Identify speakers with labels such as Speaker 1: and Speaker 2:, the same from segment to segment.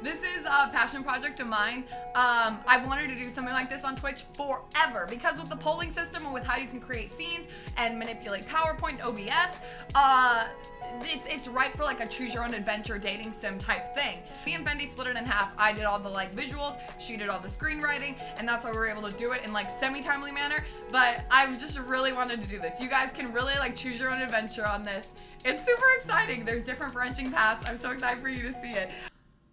Speaker 1: This is a passion project of mine. I've wanted to do something like this on Twitch forever because with the polling system and with how you can create scenes and manipulate PowerPoint, OBS, it's right for like a choose your own adventure dating sim type thing. Me and Fendi split it in half. I did all the like visuals, she did all the screenwriting, and that's why we were able to do it in like semi-timely manner. But I just really wanted to do this. You guys can really like choose your own adventure on this. It's super exciting. There's different branching paths. I'm so excited for you to see it.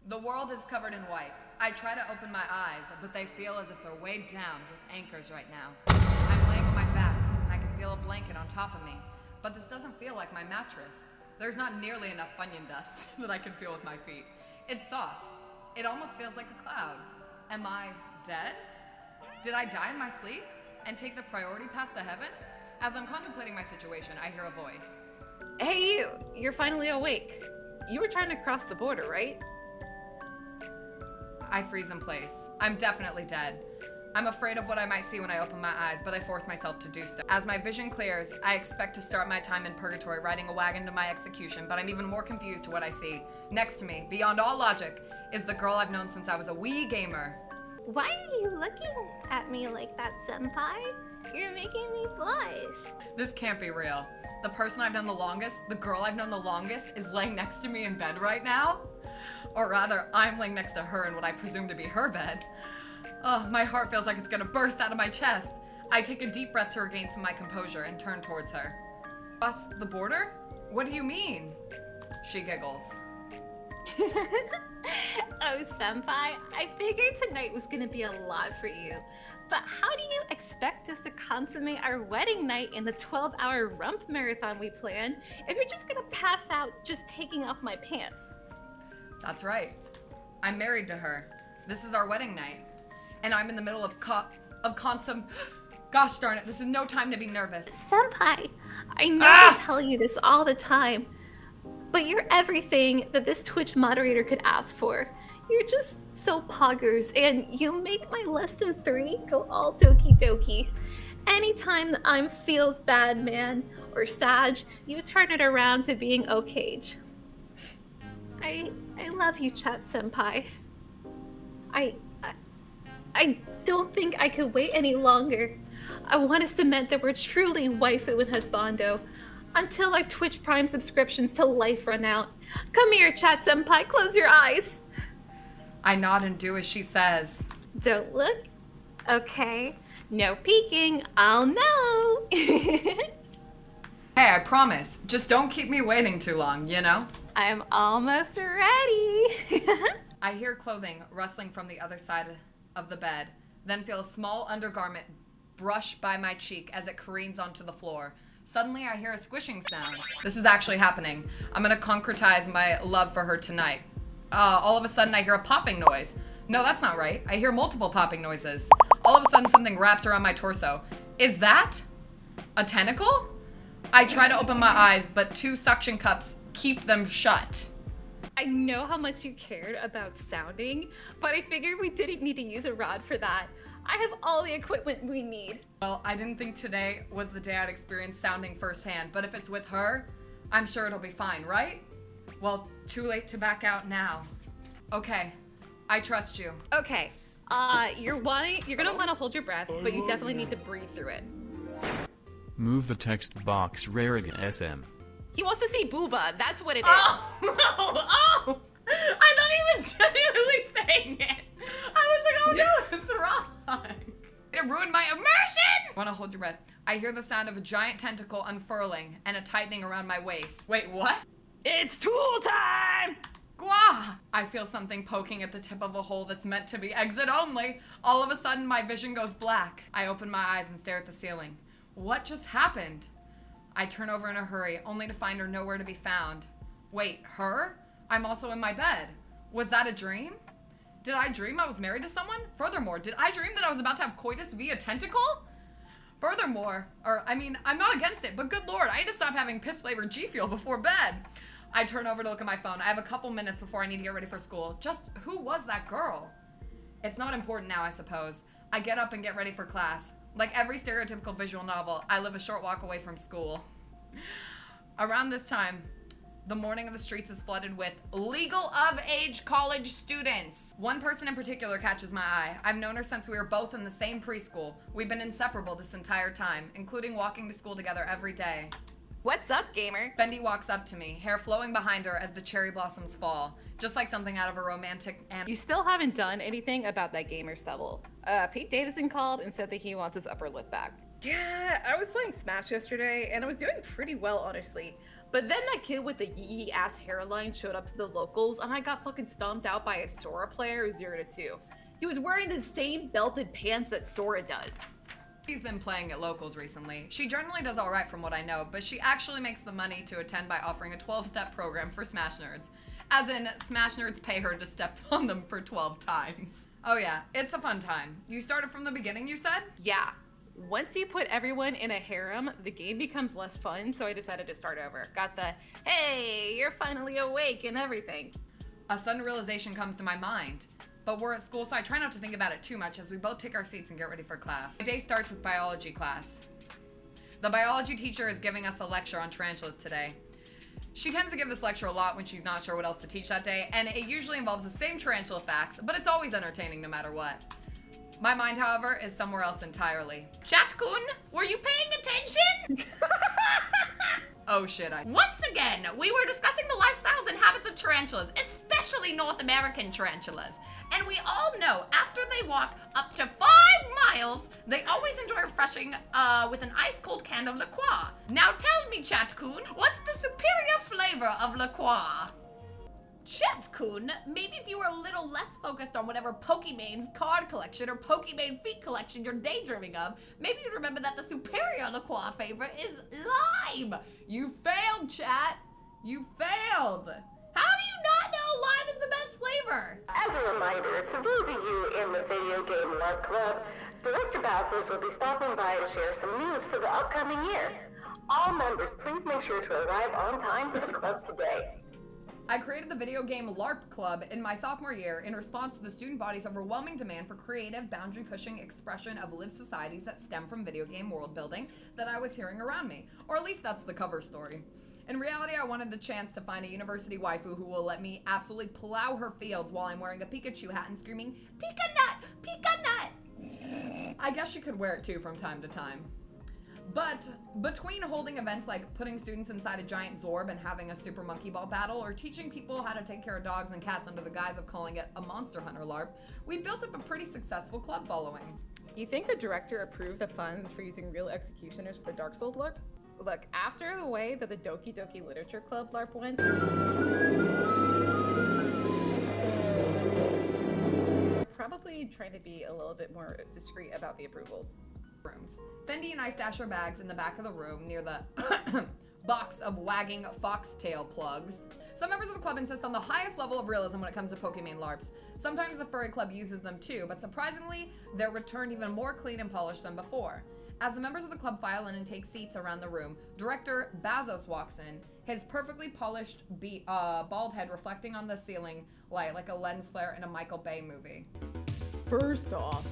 Speaker 1: The world is covered in white. I try to open my eyes, but they feel as if they're weighed down with anchors right now. I'm laying on my back, and I can feel a blanket on top of me. But this doesn't feel like my mattress. There's not nearly enough Funyun dust that I can feel with my feet. It's soft. It almost feels like a cloud. Am I dead? Did I die in my sleep and take the priority pass to heaven? As I'm contemplating my situation, I hear a voice.
Speaker 2: Hey, you're finally awake. You were trying to cross the border, right?
Speaker 1: I freeze in place. I'm definitely dead. I'm afraid of what I might see when I open my eyes, but I force myself to do so. As my vision clears, I expect to start my time in purgatory riding a wagon to my execution, but I'm even more confused to what I see. Next to me, beyond all logic, is the girl I've known since I was a wee gamer.
Speaker 3: Why are you looking at me like that, senpai? You're making me blush.
Speaker 1: This can't be real. The person I've known the longest, the girl I've known the longest, is laying next to me in bed right now? Or rather, I'm laying next to her in what I presume to be her bed. Oh, my heart feels like it's gonna burst out of my chest. I take a deep breath to regain some of my composure and turn towards her. Cross the border? What do you mean? She giggles.
Speaker 3: Oh, senpai, I figured tonight was gonna be a lot for you. But how do you expect us to consummate our wedding night in the 12-hour rump marathon we planned if you're just gonna pass out just taking off my pants?
Speaker 1: That's right. I'm married to her. This is our wedding night. And I'm in the middle of gosh darn it, this is no time to be nervous.
Speaker 3: Senpai, I know I tell you this all the time, but you're everything that this Twitch moderator could ask for. You're just so poggers, and you make my less than 3 go all doki doki. Anytime that I'm feels bad man or sag, you turn it around to being okay-ge. I love you, Chat Senpai. I don't think I could wait any longer. I want to cement that we're truly waifu and husbando until our Twitch Prime subscriptions to life run out. Come here, Chat Senpai, close your eyes.
Speaker 1: I nod and do as she says.
Speaker 3: Don't look. Okay. No peeking. I'll know.
Speaker 1: Hey, I promise. Just don't keep me waiting too long, you know?
Speaker 3: I'm almost ready.
Speaker 1: I hear clothing rustling from the other side of the bed, then feel a small undergarment brush by my cheek as it careens onto the floor. Suddenly, I hear a squishing sound. This is actually happening. I'm gonna concretize my love for her tonight. All of a sudden, I hear a popping noise. No, that's not right. I hear multiple popping noises. All of a sudden, something wraps around my torso. Is that a tentacle? I try to open my eyes, but 2 suction cups keep them shut.
Speaker 3: I know how much you cared about sounding, but I figured we didn't need to use a rod for that. I have all the equipment we need.
Speaker 1: Well, I didn't think today was the day I'd experience sounding firsthand, but if it's with her, I'm sure it'll be fine, right? Well, too late to back out now. Okay, I trust you.
Speaker 3: Okay, you're gonna want to hold your breath, but you definitely need to breathe through it.
Speaker 4: Move the text box Rarigan SM.
Speaker 3: He wants to see booba, that's what it is.
Speaker 1: Oh, no, oh! I thought he was genuinely saying it. I was like, oh no, it's wrong. It ruined my immersion! I wanna hold your breath. I hear the sound of a giant tentacle unfurling and a tightening around my waist. Wait, what?
Speaker 3: It's tool time!
Speaker 1: Gwa! I feel something poking at the tip of a hole that's meant to be exit only. All of a sudden, my vision goes black. I open my eyes and stare at the ceiling. What just happened? I turn over in a hurry, only to find her nowhere to be found. Wait, her? I'm also in my bed. Was that a dream? Did I dream I was married to someone? Furthermore, did I dream that I was about to have coitus via tentacle? Furthermore, I'm not against it, but good lord, I had to stop having piss-flavored G Fuel before bed. I turn over to look at my phone. I have a couple minutes before I need to get ready for school. Just who was that girl? It's not important now, I suppose. I get up and get ready for class. Like every stereotypical visual novel, I live a short walk away from school. Around this time, The morning of the streets is flooded with legal of age college students. One person in particular catches my eye. I've known her since we were both in the same preschool. We've been inseparable this entire time, including walking to school together every day.
Speaker 2: What's up, gamer?
Speaker 1: Fendi walks up to me, hair flowing behind her as the cherry blossoms fall, just like something out of a romantic anime.
Speaker 2: You still haven't done anything about that gamer stubble. Pete Davidson called and said that he wants his upper lip back.
Speaker 5: Yeah, I was playing Smash yesterday, and I was doing pretty well, honestly. But then that kid with the yee ass hairline showed up to the locals, and I got fucking stomped out by a Sora player 0-2. He was wearing the same belted pants that Sora does.
Speaker 1: She's been playing at locals recently. She generally does alright from what I know, but she actually makes the money to attend by offering a 12-step program for Smash Nerds. As in, Smash Nerds pay her to step on them for 12 times. Oh yeah, it's a fun time. You started from the beginning, you said?
Speaker 2: Yeah. Once you put everyone in a harem, the game becomes less fun, so I decided to start over. Got the, hey, you're finally awake and everything.
Speaker 1: A sudden realization comes to my mind. But we're at school, so I try not to think about it too much as we both take our seats and get ready for class. My day starts with biology class. The biology teacher is giving us a lecture on tarantulas today. She tends to give this lecture a lot when she's not sure what else to teach that day, and it usually involves the same tarantula facts, but it's always entertaining no matter what. My mind, however, is somewhere else entirely. Chat-kun, were you paying attention? Oh shit, Once again, we were discussing the lifestyles and habits of tarantulas, especially North American tarantulas. And we all know after they walk up to 5 miles, they always enjoy refreshing with an ice-cold can of La Croix. Now tell me, Chat-kun, what's the superior flavor of La Croix? Chat-kun, maybe if you were a little less focused on whatever Pokemon's card collection or Pokemon feet collection you're daydreaming of, maybe you'd remember that the superior La Croix flavor is lime. You failed, chat. You failed. How do you not know lime is the best flavor?
Speaker 6: As a reminder, to those of you in the video game Love Club, Director Bassos will be stopping by to share some news for the upcoming year. All members, please make sure to arrive on time to the club today.
Speaker 1: I created the video game LARP Club in my sophomore year in response to the student body's overwhelming demand for creative, boundary-pushing expression of lived societies that stem from video game world building that I was hearing around me. Or at least that's the cover story. In reality, I wanted the chance to find a university waifu who will let me absolutely plow her fields while I'm wearing a Pikachu hat and screaming, "Pika nut! Pika nut!" I guess she could wear it too from time to time. But between holding events like putting students inside a giant Zorb and having a Super Monkey Ball battle, or teaching people how to take care of dogs and cats under the guise of calling it a Monster Hunter LARP, we built up a pretty successful club following.
Speaker 2: You think the director approved the funds for using real executioners for the Dark Souls look? Look, after the way that the Doki Doki Literature Club LARP went, probably trying to be a little bit more discreet about the approvals.
Speaker 1: Rooms. Fendi and I stash our bags in the back of the room near the box of wagging foxtail plugs. Some members of the club insist on the highest level of realism when it comes to Pokemon LARPs. Sometimes the furry club uses them too, but surprisingly, they're returned even more clean and polished than before. As the members of the club file in and take seats around the room, Director Bassos walks in, his perfectly polished bald head reflecting on the ceiling light like a lens flare in a Michael Bay movie.
Speaker 5: First off,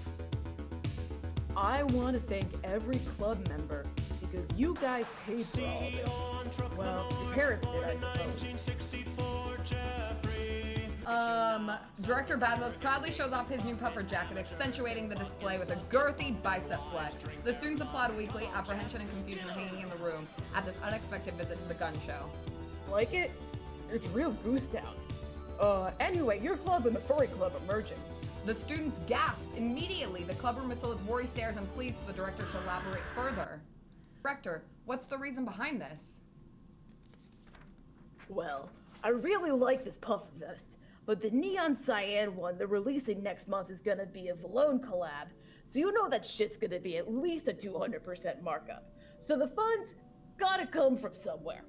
Speaker 5: I want to thank every club member because you guys paid for all this. Well, your parents did, I suppose.
Speaker 1: Director Bassos proudly shows off his new puffer jacket, accentuating the display with a girthy bicep flex. The students applaud weakly, apprehension and confusion hanging in the room at this unexpected visit to the gun show.
Speaker 5: Like it? It's real goose town. Anyway, your club and the furry club are merging.
Speaker 1: The students gasp immediately. The club room is filled with worry stares and pleas for the director to elaborate further. Director, what's the reason behind this?
Speaker 5: Well, I really like this puffer vest, but the neon cyan one they're releasing next month is gonna be a Valone collab, so you know that shit's gonna be at least a 200% markup. So the funds gotta come from somewhere.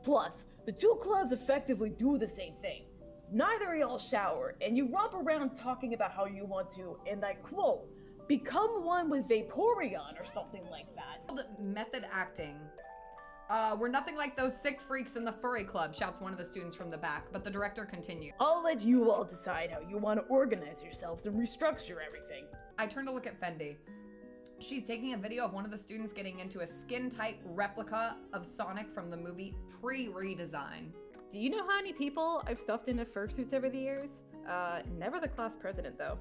Speaker 5: Plus, the two clubs effectively do the same thing. Neither of y'all shower, and you romp around talking about how you want to, and I quote, become one with Vaporeon or something like that.
Speaker 1: Method acting. We're nothing like those sick freaks in the furry club, shouts one of the students from the back, but the director continues.
Speaker 5: I'll let you all decide how you want to organize yourselves and restructure everything.
Speaker 1: I turn to look at Fendi. She's taking a video of one of the students getting into a skin-tight replica of Sonic from the movie pre-redesign.
Speaker 2: Do you know how many people I've stuffed into fursuits over the years? Never the class president, though.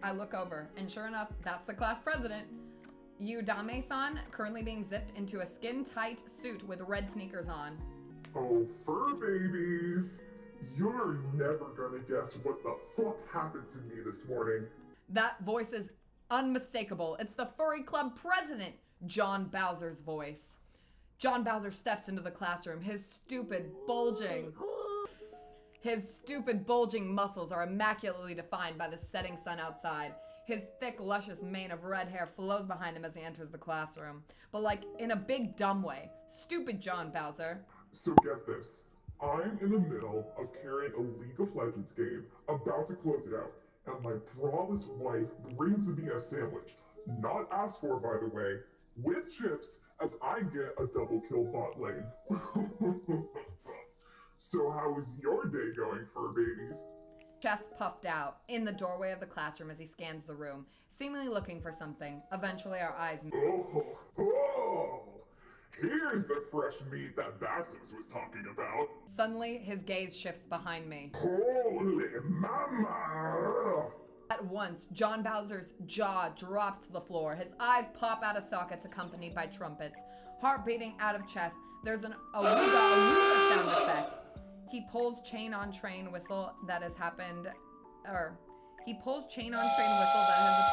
Speaker 1: I look over, and sure enough, that's the class president. Udame-san, currently being zipped into a skin-tight suit with red sneakers on.
Speaker 7: Oh, fur babies! You're never gonna guess what the fuck happened to me this morning.
Speaker 1: That voice is unmistakable. It's the Furry Club president, John Bowser's voice. John Bowser steps into the classroom, his stupid, bulging muscles are immaculately defined by the setting sun outside. His thick, luscious mane of red hair flows behind him as he enters the classroom. But like, in a big, dumb way. Stupid John Bowser.
Speaker 7: So get this. I'm in the middle of carrying a League of Legends game, about to close it out, and my braless wife brings me a sandwich. Not asked for, by the way, with chips, as I get a double kill bot lane. So how is your day going, fur babies?
Speaker 1: Chest puffed out, in the doorway of the classroom as he scans the room, seemingly looking for something. Eventually our eyes meet.
Speaker 7: Oh, here's the fresh meat that Bassus was talking about.
Speaker 1: Suddenly, his gaze shifts behind me.
Speaker 7: Holy mama!
Speaker 1: At once, John Bowser's jaw drops to the floor. His eyes pop out of sockets accompanied by trumpets. Heart beating out of chest, there's an awooga sound effect. He pulls chain on train whistle that has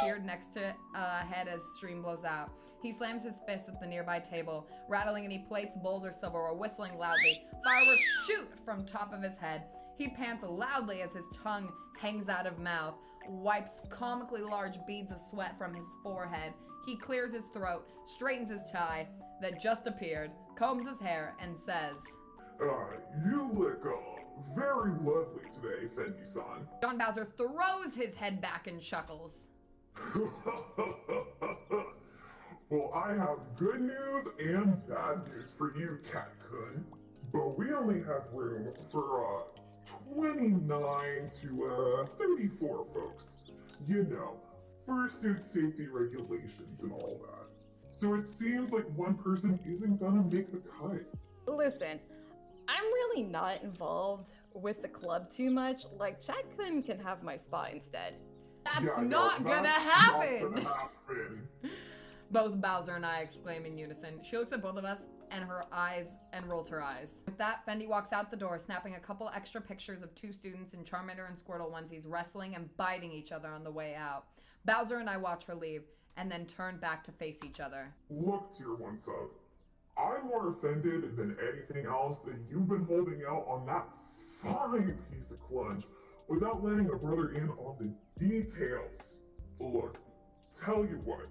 Speaker 1: appeared next to head as stream blows out. He slams his fist at the nearby table, rattling any plates, bowls, or silverware, whistling loudly. Fireworks shoot from top of his head. He pants loudly as his tongue hangs out of mouth, wipes comically large beads of sweat from his forehead. He clears his throat, straightens his tie that just appeared, combs his hair, and says,
Speaker 7: You look very lovely today, Fendi-san.
Speaker 1: John Bowser throws his head back and chuckles.
Speaker 7: Well, I have good news and bad news for you, Cat-kun. But we only have room for 29 to 34 folks. You know, fursuit safety regulations and all that. So it seems like one person isn't gonna make the cut.
Speaker 2: Listen, I'm really not involved with the club too much. Like, Chad-kun can have my spot instead.
Speaker 1: That's
Speaker 7: Yeah,
Speaker 1: not
Speaker 7: no,
Speaker 1: gonna
Speaker 7: that's
Speaker 1: happen!
Speaker 7: Not gonna happen.
Speaker 1: Both Bowser and I exclaim in unison. She looks at both of us and rolls her eyes. With that, Fendi walks out the door, snapping a couple extra pictures of two students in Charmander and Squirtle onesies wrestling and biting each other on the way out. Bowser and I watch her leave, and then turn back to face each other.
Speaker 7: Look, Tier 1 sub. I'm more offended than anything else that you've been holding out on that fine piece of clunge without letting a brother in on the details. Look, tell you what.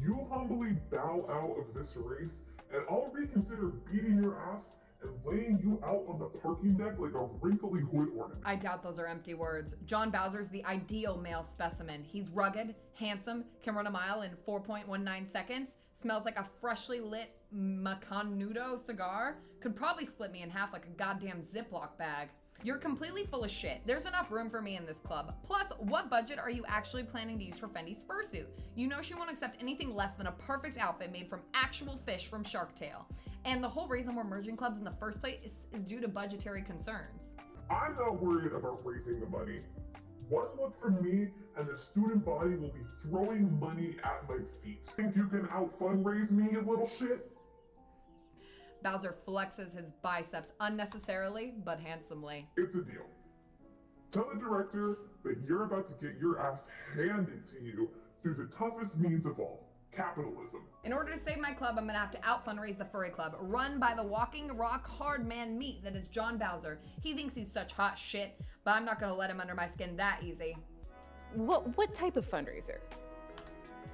Speaker 7: You humbly bow out of this race, and I'll reconsider beating your ass and laying you out on the parking deck like a wrinkly hood ornament.
Speaker 1: I doubt those are empty words. John Bowser's the ideal male specimen. He's rugged, handsome, can run a mile in 4.19 seconds, smells like a freshly lit Macanudo cigar, could probably split me in half like a goddamn Ziploc bag. You're completely full of shit. There's enough room for me in this club. Plus, what budget are you actually planning to use for Fendi's fursuit? You know she won't accept anything less than a perfect outfit made from actual fish from Shark Tale. And the whole reason we're merging clubs in the first place is due to budgetary concerns.
Speaker 7: I'm not worried about raising the money. One look from me, and the student body will be throwing money at my feet. Think you can out-fundraise me, you little shit?
Speaker 1: Bowser flexes his biceps unnecessarily, but handsomely.
Speaker 7: It's a deal. Tell the director that you're about to get your ass handed to you through the toughest means of all, capitalism.
Speaker 1: In order to save my club, I'm gonna have to out-fundraise the Furry Club, run by the walking rock hard man meat that is John Bowser. He thinks he's such hot shit, but I'm not gonna let him under my skin that easy.
Speaker 2: What type of fundraiser?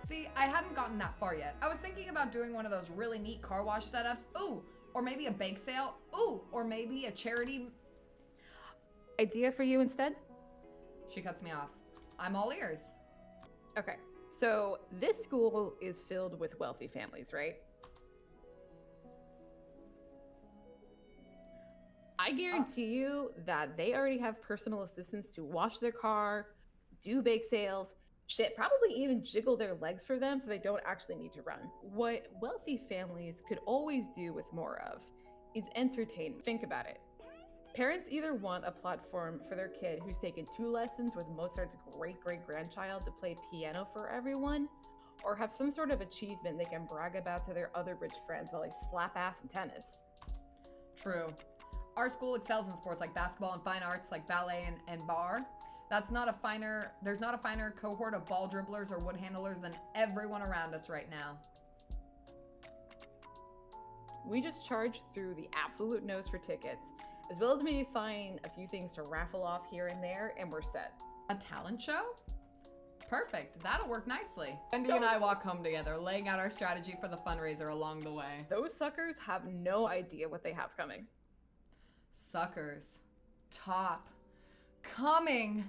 Speaker 1: See, I hadn't gotten that far yet. I was thinking about doing one of those really neat car wash setups. Ooh, or maybe a bake sale. Ooh, or maybe a charity.
Speaker 2: Idea for you instead?
Speaker 1: She cuts me off. I'm all ears.
Speaker 2: Okay, so this school is filled with wealthy families, right? I guarantee you that they already have personal assistants to wash their car, do bake sales,
Speaker 5: Shit, probably even jiggle their legs for them so they don't actually need to run. What wealthy families could always do with more of is entertain. Think about it. Parents either want a platform for their kid who's taken 2 lessons with Mozart's great-great-grandchild to play piano for everyone, or have some sort of achievement they can brag about to their other rich friends while they slap ass in tennis.
Speaker 1: True. Our school excels in sports like basketball and fine arts like ballet and bar. There's not a finer cohort of ball dribblers or wood handlers than everyone around us right now.
Speaker 5: We just charge through the absolute nose for tickets, as well as maybe find a few things to raffle off here and there, and we're set.
Speaker 1: A talent show? Perfect. That'll work nicely. Fendi and I walk home together, laying out our strategy for the fundraiser along the way.
Speaker 5: Those suckers have no idea what they have coming.
Speaker 1: Suckers. Top. Coming.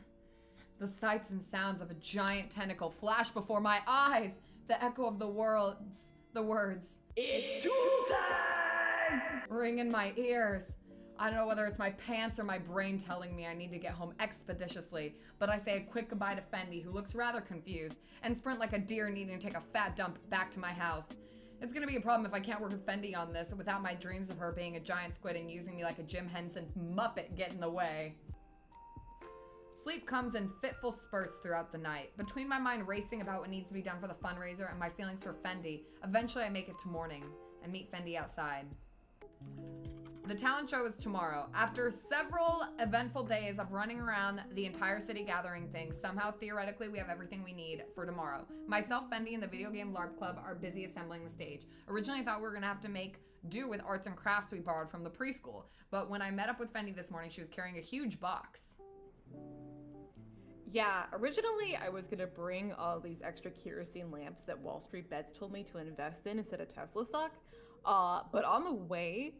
Speaker 1: The sights and sounds of a giant tentacle flash before my eyes. The echo of the words.
Speaker 5: It's tool time!
Speaker 1: Ring in my ears. I don't know whether it's my pants or my brain telling me I need to get home expeditiously, but I say a quick goodbye to Fendi, who looks rather confused, and sprint like a deer needing to take a fat dump back to my house. It's gonna be a problem if I can't work with Fendi on this without my dreams of her being a giant squid and using me like a Jim Henson Muppet get in the way. Sleep comes in fitful spurts throughout the night. Between my mind racing about what needs to be done for the fundraiser and my feelings for Fendi, eventually I make it to morning and meet Fendi outside. The talent show is tomorrow. After several eventful days of running around the entire city gathering things, somehow theoretically we have everything we need for tomorrow. Myself, Fendi, and the Video Game LARP Club are busy assembling the stage. Originally I thought we were gonna have to make do with arts and crafts we borrowed from the preschool, but when I met up with Fendi this morning, she was carrying a huge box.
Speaker 5: Yeah, originally I was gonna bring all these extra kerosene lamps that Wall Street Bets told me to invest in instead of Tesla stock, but on the way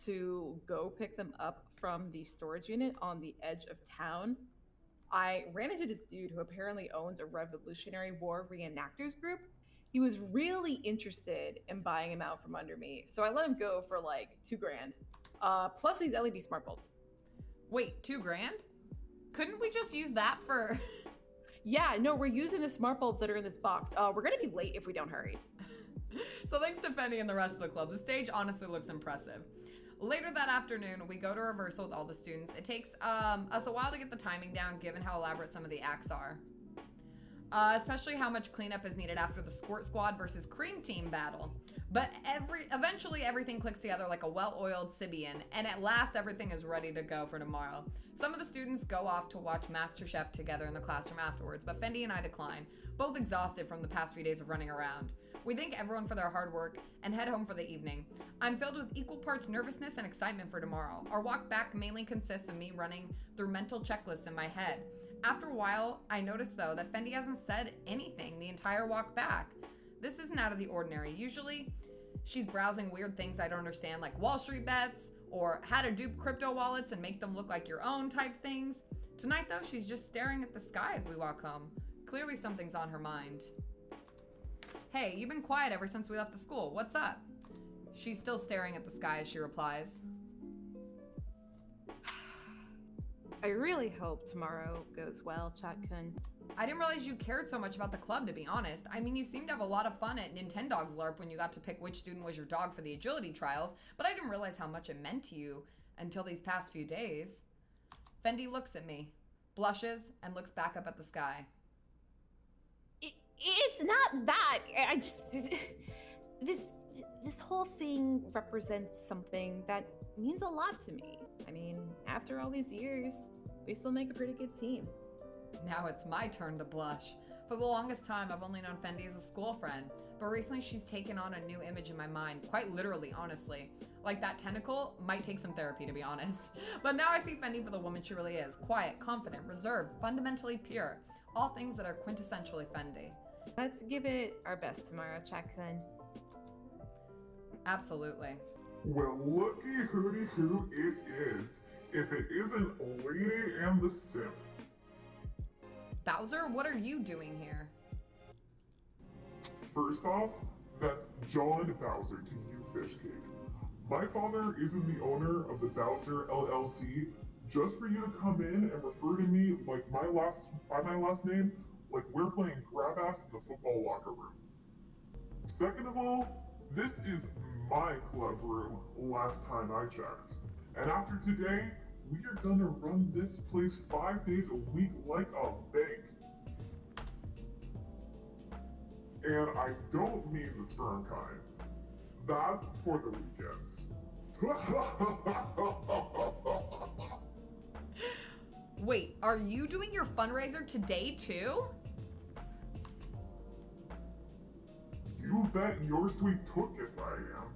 Speaker 5: to go pick them up from the storage unit on the edge of town, I ran into this dude who apparently owns a Revolutionary War reenactors group. He was really interested in buying them out from under me, so I let him go for like $2,000, plus these LED smart bulbs.
Speaker 1: Wait, $2,000? Couldn't we just use that for...
Speaker 5: Yeah, no, we're using the smart bulbs that are in this box. We're gonna be late if we don't hurry.
Speaker 1: So thanks to Fendi and the rest of the club, the stage honestly looks impressive. Later that afternoon, we go to rehearsal with all the students. It takes us a while to get the timing down, given how elaborate some of the acts are. Especially how much cleanup is needed after the Squirt Squad versus Cream Team battle. But eventually everything clicks together like a well-oiled Sibian, and at last everything is ready to go for tomorrow. Some of the students go off to watch MasterChef together in the classroom afterwards, but Fendi and I decline, both exhausted from the past few days of running around. We thank everyone for their hard work and head home for the evening. I'm filled with equal parts nervousness and excitement for tomorrow. Our walk back mainly consists of me running through mental checklists in my head. After a while, I notice though that Fendi hasn't said anything the entire walk back. This isn't out of the ordinary. Usually, she's browsing weird things I don't understand, like Wall Street Bets or how to dupe crypto wallets and make them look like your own type things. Tonight though, she's just staring at the sky as we walk home. Clearly something's on her mind. Hey, you've been quiet ever since we left the school. What's up? She's still staring at the sky as she replies.
Speaker 5: I really hope tomorrow goes well, Chat-kun.
Speaker 1: I didn't realize you cared so much about the club, to be honest. I mean, you seemed to have a lot of fun at Nintendog's LARP when you got to pick which student was your dog for the agility trials, but I didn't realize how much it meant to you until these past few days. Fendi looks at me, blushes, and looks back up at the sky.
Speaker 3: It's not that. I just this whole thing represents something that means a lot to me.
Speaker 5: I mean, after all these years, we still make a pretty good team.
Speaker 1: Now it's my turn to blush. For the longest time, I've only known Fendi as a school friend, but recently she's taken on a new image in my mind, quite literally, honestly. Like that tentacle might take some therapy, to be honest. But now I see Fendi for the woman she really is. Quiet, confident, reserved, fundamentally pure. All things that are quintessentially Fendi.
Speaker 5: Let's give it our best tomorrow, Chat-kun.
Speaker 1: Absolutely.
Speaker 7: Well, looky hooty who it is. If it isn't Lady and the Simp.
Speaker 1: Bowser, what are you doing here?
Speaker 7: First off, that's John Bowser to you, Fishcake. My father isn't the owner of the Bowser LLC. Just for you to come in and refer to me like by my last name, like we're playing grab ass in the football locker room. Second of all, this is my club room last time I checked. And after today, we are gonna run this place 5 days a week like a bank. And I don't mean the sperm kind. That's for the weekends.
Speaker 1: Wait, are you doing your fundraiser today too?
Speaker 7: You bet your sweet tuchus I am.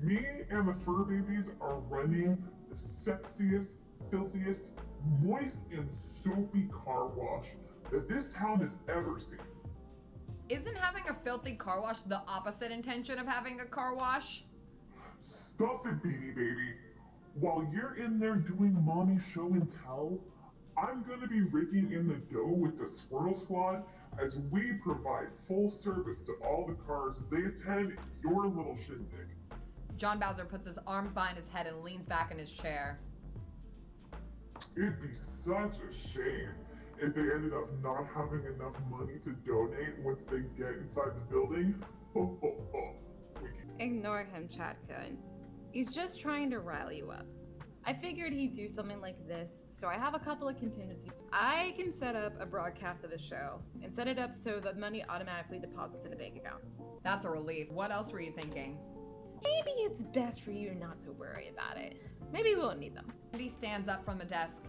Speaker 7: Me and the fur babies are running the sexiest, filthiest, moist and soapy car wash that this town has ever seen.
Speaker 1: Isn't having a filthy car wash the opposite intention of having a car wash?
Speaker 7: Stuff it, baby baby. While you're in there doing mommy show and tell, I'm gonna be raking in the dough with the Squirtle Squad as we provide full service to all the cars as they attend your little shindig.
Speaker 1: John Bowser puts his arms behind his head and leans back in his chair.
Speaker 7: It'd be such a shame if they ended up not having enough money to donate once they get inside the building.
Speaker 2: Ignore him, Chatkun. He's just trying to rile you up. I figured he'd do something like this, so I have a couple of contingencies. I can set up a broadcast of the show and set it up so the money automatically deposits in a bank account.
Speaker 1: That's a relief. What else were you thinking?
Speaker 2: Maybe it's best for you not to worry about it. Maybe we won't need them.
Speaker 1: Cindy stands up from the desk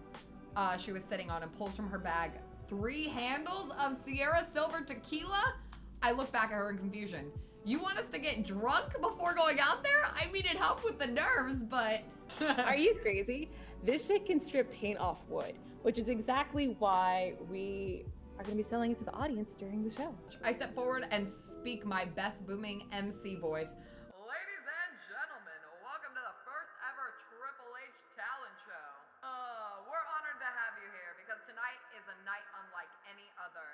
Speaker 1: she was sitting on and pulls from her bag 3 handles of Sierra Silver tequila. I look back at her in confusion. You want us to get drunk before going out there? I mean, it helped with the nerves, but...
Speaker 2: Are you crazy? This shit can strip paint off wood, which is exactly why we are going to be selling it to the audience during the show.
Speaker 1: I step forward and speak my best booming MC voice. Ladies and gentlemen, welcome to the first ever Triple H talent show. We're honored to have you here because tonight is a night unlike any other.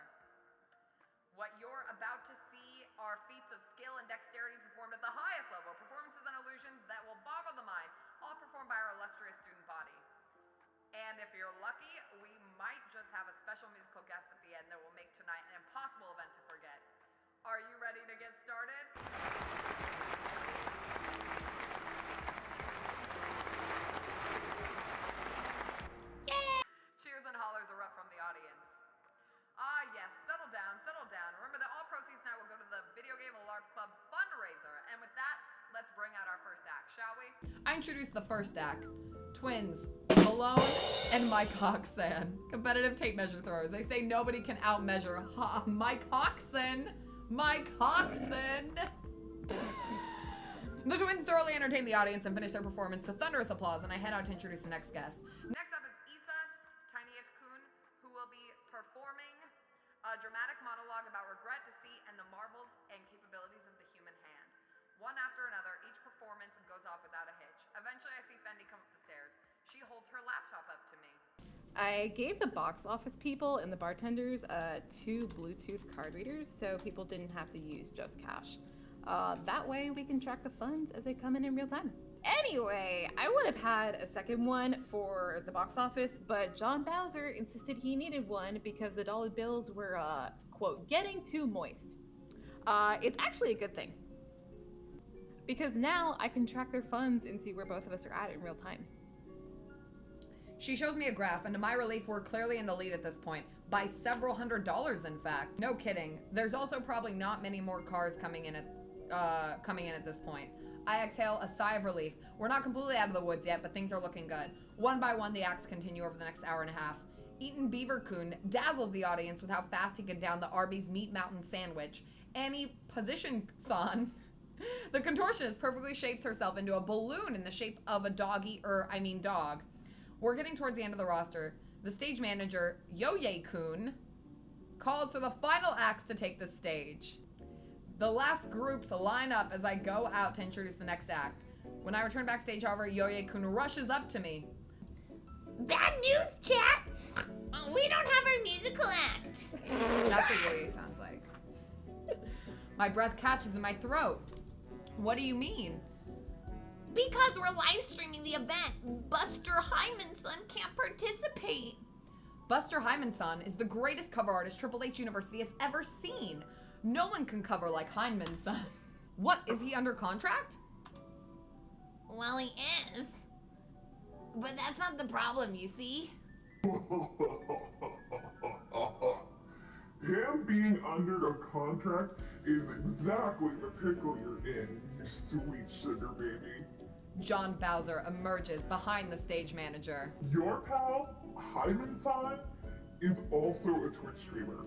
Speaker 1: What you're about to see are feats of skill and dexterity performed at the highest level, performances and illusions that will boggle the mind, all performed by our illustrious student body. And if you're lucky, we might just have a special musical guest at the end that will make tonight an impossible event to forget. Are you ready to get started? Cheers and hollers erupt from the audience. Ah, yes, settle down, settle down. Remember that all proceeds tonight will go to the Video Game LARP Club fundraiser. And with that, let's bring out our first act, shall we? I introduced the first act. Twins, Malone and Mike Hoxan. Competitive tape measure throwers. They say nobody can outmeasure Mike Hoxan. Mike Hoxan. The twins thoroughly entertain the audience and finish their performance to thunderous applause, and I head out to introduce the next guest. Next up is Issa Tiniet-kun, who will be performing a dramatic monologue about regret, deceit, and the marvels and capabilities of the human hand. One after another, each performance goes off without a hitch. Eventually, I see Fendi come up the stairs. She holds her laptop up to me.
Speaker 2: I gave the box office people and the bartenders 2 Bluetooth card readers so people didn't have to use just cash. That way we can track the funds as they come in real time. Anyway, I would have had a second one for the box office, but John Bowser insisted he needed one because the dollar bills were, quote, getting too moist. It's actually a good thing. Because now I can track their funds and see where both of us are at in real time.
Speaker 1: She shows me a graph, and to my relief, we're clearly in the lead at this point. By several $100s, in fact. No kidding. There's also probably not many more cars coming in at this point. I exhale a sigh of relief. We're not completely out of the woods yet, but things are looking good. One by one, the acts continue over the next hour and a half. Eaton Beaver-kun dazzles the audience with how fast he can down the Arby's Meat Mountain sandwich. Annie Position-san, the contortionist, perfectly shapes herself into a balloon in the shape of a dog. We're getting towards the end of the roster. The stage manager, Yoye-kun, calls for the final acts to take the stage. The last groups line up as I go out to introduce the next act. When I return backstage, however, Yoye-kun rushes up to me.
Speaker 8: Bad news, chat! We don't have our musical act.
Speaker 1: That's what Yoye sounds like. My breath catches in my throat. What do you mean?
Speaker 8: Because we're live streaming the event, Buster Hyman's son can't participate.
Speaker 1: Buster Hymanson is the greatest cover artist Triple H University has ever seen. No one can cover like Hymanson. What, is he under contract?
Speaker 8: Well, he is. But that's not the problem, you see.
Speaker 7: Him being under a contract is exactly the pickle you're in, you sweet sugar baby.
Speaker 1: John Bowser emerges behind the stage manager.
Speaker 7: Your pal, Hyman-san, is also a Twitch streamer.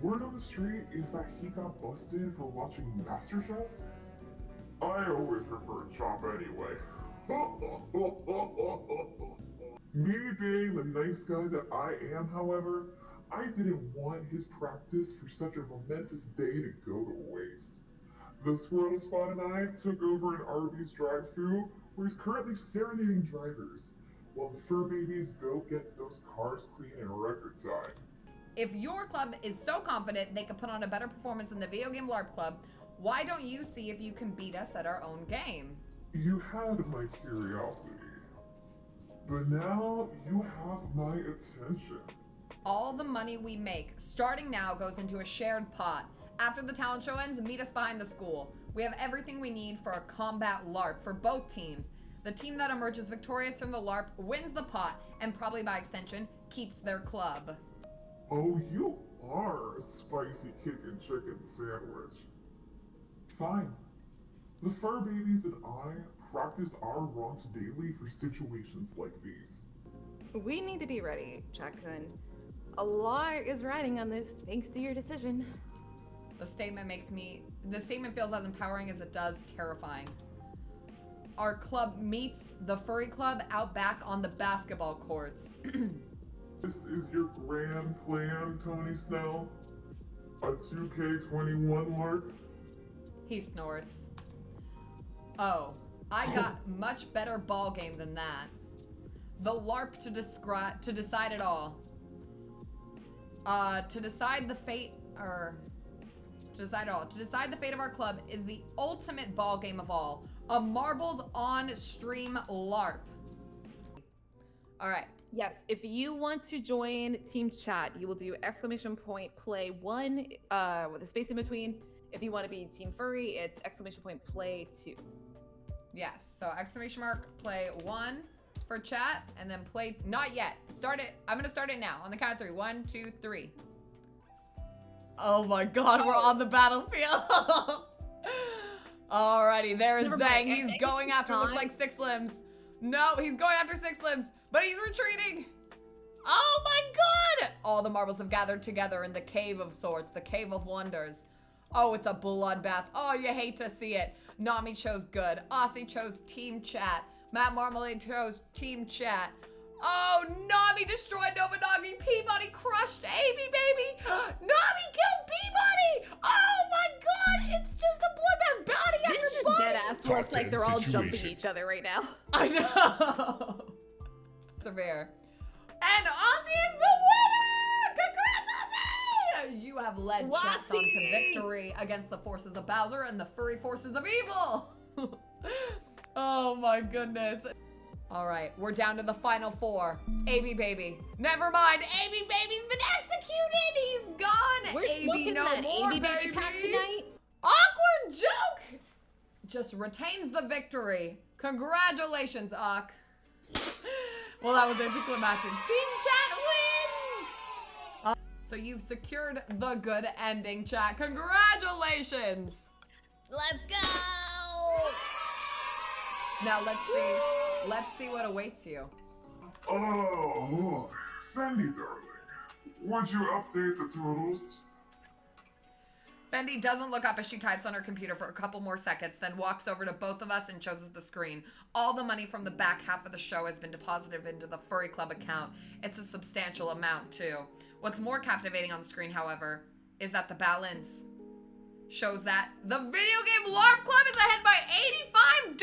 Speaker 7: Word on the street is that he got busted for watching MasterChef. I always prefer Chop anyway. Me being the nice guy that I am, however, I didn't want his practice for such a momentous day to go to waste. The Squirrel Spot and I took over an Arby's drive-thru where he's currently serenading drivers, while the fur babies go get those cars clean in record time.
Speaker 1: If your club is so confident they can put on a better performance than the Video Game LARP Club, why don't you see if you can beat us at our own game?
Speaker 7: You had my curiosity, but now you have my attention.
Speaker 1: All the money we make, starting now, goes into a shared pot. After the talent show ends, meet us behind the school. We have everything we need for a combat LARP for both teams. The team that emerges victorious from the LARP wins the pot, and probably by extension, keeps their club.
Speaker 7: Oh, you are a spicy kickin' chicken sandwich. Fine. The fur babies and I practice our wrongs daily for situations like these.
Speaker 2: We need to be ready, Jack-kun. A lot is riding on this thanks to your decision.
Speaker 1: The statement feels as empowering as it does terrifying. Our club meets the furry club out back on the basketball courts.
Speaker 7: This is your grand plan, Tony Snell? A 2K21 LARP?
Speaker 1: He snorts. Oh, I got much better ball game than that. The LARP to decide it all. To decide the fate of our club is the ultimate ball game of all. A marbles on stream LARP. All right.
Speaker 2: Yes, if you want to join team chat, you will do !play1 with a space in between. If you want to be team furry, it's !play2.
Speaker 1: Yes, so !play1 for chat, and then play, not yet. Start it, I'm gonna start it now, on the count of 3. 1, 2, 3. Oh my god, we're on the battlefield. Alrighty, there's Zang, he's going after, looks like Six Limbs. No, he's going after Six Limbs, but he's retreating. Oh my god! All the marbles have gathered together in the Cave of Swords, the Cave of Wonders. Oh, it's a bloodbath. Oh, you hate to see it. Nami chose good. Aussie chose team chat. Matt Marmalade chose team chat. Oh, Nami destroyed Nobunagi. Peabody crushed Amy, baby. Nami killed Peabody. Oh my god, it's just a bloodbath body after
Speaker 2: This just
Speaker 1: body.
Speaker 2: dead ass looks like they're all jumping each other right now.
Speaker 1: I know. Severe. And Aussie is the winner! Congrats, Aussie! You have led chats onto victory against the forces of Bowser and the furry forces of evil. Oh my goodness. All right, we're down to the final 4. AB Baby. Never mind, AB Baby's been executed. He's gone.
Speaker 2: We're
Speaker 1: AB
Speaker 2: smoking
Speaker 1: no
Speaker 2: that
Speaker 1: more,
Speaker 2: AB Baby pack tonight.
Speaker 1: Awkward joke. Just retains the victory. Congratulations, Ak. Well, that was anticlimactic. Team Chat wins! So you've secured the good ending, chat. Congratulations!
Speaker 8: Let's go!
Speaker 1: Now let's see what awaits you.
Speaker 7: Oh, Fendi, darling. Would you update the totals?
Speaker 1: Fendi doesn't look up as she types on her computer for a couple more seconds, then walks over to both of us and shows us the screen. All the money from the back half of the show has been deposited into the Furry Club account. It's a substantial amount, too. What's more captivating on the screen, however, is that the balance shows that the Video Game LARP Club is ahead by $85!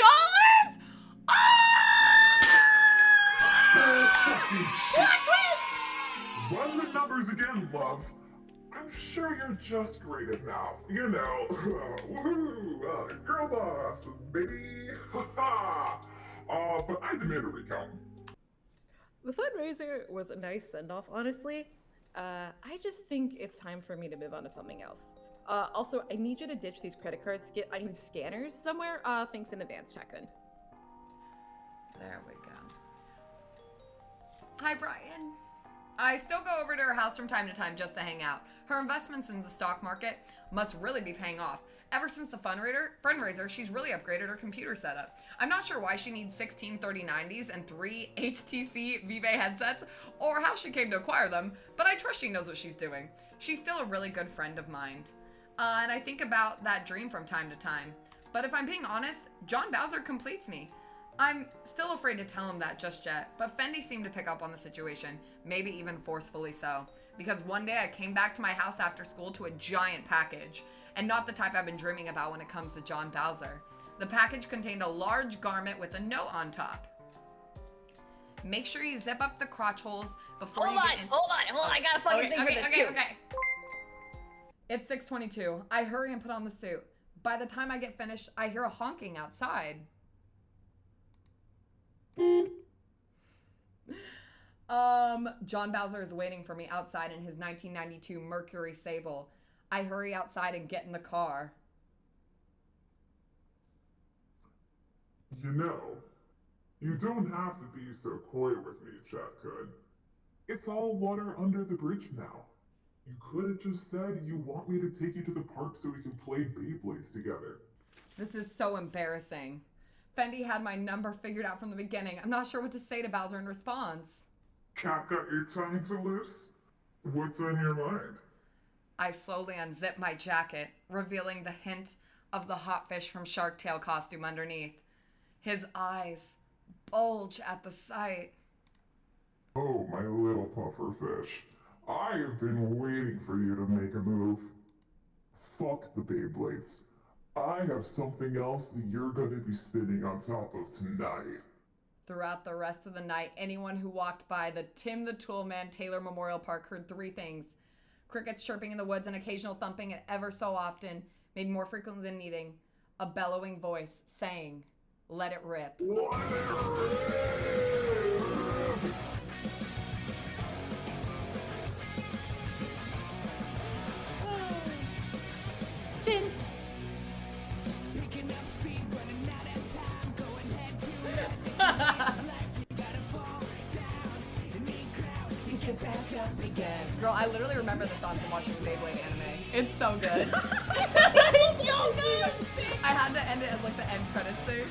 Speaker 1: Plot twist!
Speaker 7: Run the numbers again, love. I'm sure you're just great at math. You know, woohoo, girl boss, baby. But I demand a recount.
Speaker 2: The fundraiser was a nice send-off, honestly. I just think it's time for me to move on to something else. Also, I need you to ditch these credit cards. I need scanners somewhere. Thanks in advance, Chakun.
Speaker 1: There we go. Hi, Brian. I still go over to her house from time to time just to hang out. Her investments in the stock market must really be paying off. Ever since the fundraiser, she's really upgraded her computer setup. I'm not sure why she needs 16 3090s and 3 HTC Vive headsets, or how she came to acquire them, but I trust she knows what she's doing. She's still a really good friend of mine. And I think about that dream from time to time. But if I'm being honest, John Bowser completes me. I'm still afraid to tell him that just yet, but Fendi seemed to pick up on the situation, maybe even forcefully so. Because one day I came back to my house after school to a giant package, and not the type I've been dreaming about when it comes to John Bowser. The package contained a large garment with a note on top. Make sure you zip up the crotch holes before you get in.
Speaker 5: Hold on, I gotta fucking think of this too.
Speaker 1: Okay. It's 6:22. I hurry and put on the suit. By the time I get finished, I hear a honking outside. John Bowser is waiting for me outside in his 1992 Mercury Sable. I hurry outside and get in the car.
Speaker 7: You know, you don't have to be so coy with me, Chakun. It's all water under the bridge now. You could have just said you want me to take you to the park so we can play Beyblades together.
Speaker 1: This is so embarrassing. Fendi had my number figured out from the beginning. I'm not sure what to say to Bowser in response.
Speaker 7: Cat got your tongue to loose? What's on your mind?
Speaker 1: I slowly unzip my jacket, revealing the hint of the hot fish from Shark Tale costume underneath. His eyes bulge at the sight.
Speaker 7: Oh, my little puffer fish. I have been waiting for you to make a move. Fuck the Beyblades. I have something else that you're going to be spinning on top of tonight.
Speaker 1: Throughout the rest of the night, anyone who walked by the Tim the Toolman Taylor Memorial Park heard three things. Crickets chirping in the woods, an occasional thumping, and ever so often, maybe more frequently than needing, a bellowing voice saying, "Let it rip."
Speaker 7: Let it rip!
Speaker 2: Finn!
Speaker 1: Girl, I literally remember the song from watching the Beyblade anime. It's so good.
Speaker 8: It's so good.
Speaker 1: I had to end it as like the end credits scene.